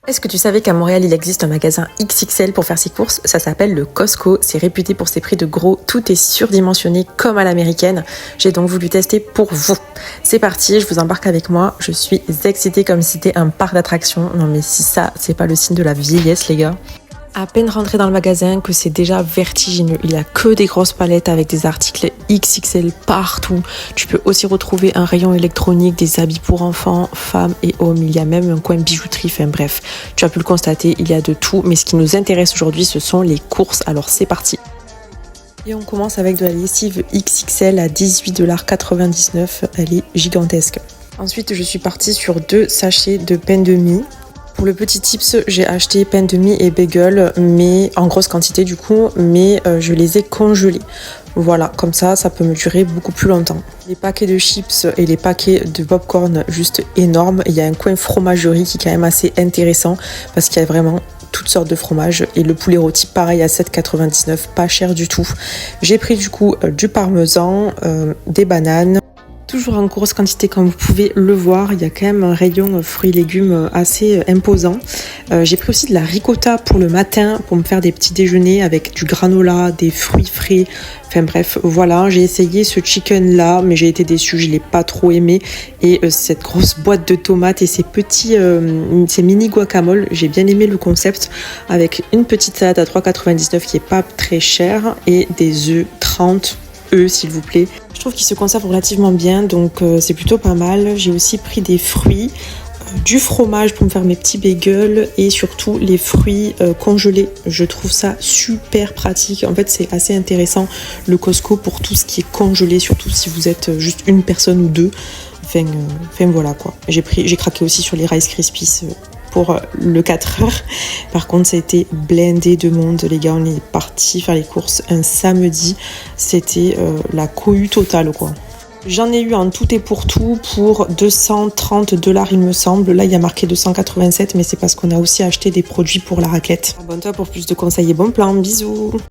Est-ce que tu savais qu'à Montréal, il existe un magasin XXL pour faire ses courses? Ça s'appelle le Costco. C'est réputé pour ses prix de gros. Tout est surdimensionné comme à l'américaine. J'ai donc voulu tester pour vous. C'est parti, je vous embarque avec moi. Je suis excitée comme si c'était un parc d'attractions. Non mais si ça, c'est pas le signe de la vieillesse, les gars. À peine rentré dans le magasin que c'est déjà vertigineux. Il y a que des grosses palettes avec des articles XXL partout. Tu peux aussi retrouver un rayon électronique, des habits pour enfants, femmes et hommes. Il y a même un coin bijouterie. Enfin bref, tu as pu le constater, il y a de tout. Mais ce qui nous intéresse aujourd'hui, ce sont les courses. Alors c'est parti. Et on commence avec de la lessive XXL à 18,99 $. Elle est gigantesque. Ensuite, je suis partie sur 2 sachets de pain de mie. Pour le petit tips, j'ai acheté pain de mie et bagel, mais en grosse quantité du coup, mais je les ai congelés. Voilà, comme ça peut me durer beaucoup plus longtemps. Les paquets de chips et les paquets de popcorn, juste énormes. Il y a un coin fromagerie qui est quand même assez intéressant parce qu'il y a vraiment toutes sortes de fromages. Et le poulet rôti, pareil, à 7,99 $, pas cher du tout. J'ai pris du coup du parmesan, des bananes. Toujours en grosse quantité comme vous pouvez le voir, il y a quand même un rayon fruits et légumes assez imposant. J'ai pris aussi de la ricotta pour le matin, pour me faire des petits déjeuners avec du granola, des fruits frais. Enfin bref, voilà, j'ai essayé ce chicken là, mais j'ai été déçue, je l'ai pas trop aimé. Et cette grosse boîte de tomates et ces mini guacamole, j'ai bien aimé le concept avec une petite salade à 3,99 € qui est pas très chère et des œufs 30 œufs s'il vous plaît. Je trouve qu'ils se conservent relativement bien, donc c'est plutôt pas mal. J'ai aussi pris des fruits, du fromage pour me faire mes petits bagels et surtout les fruits congelés. Je trouve ça super pratique. En fait, c'est assez intéressant le Costco pour tout ce qui est congelé, surtout si vous êtes juste une personne ou deux. Enfin voilà quoi. J'ai craqué aussi sur les Rice Krispies pour le 4 heures. Par contre, ça a été blindé de monde. Les gars, on est partis faire les courses un samedi. C'était la cohue totale, quoi. J'en ai eu en tout et pour tout pour 230 $, il me semble. Là, il y a marqué 287, mais c'est parce qu'on a aussi acheté des produits pour la raclette. Abonne-toi pour plus de conseils et bons plans. Bisous!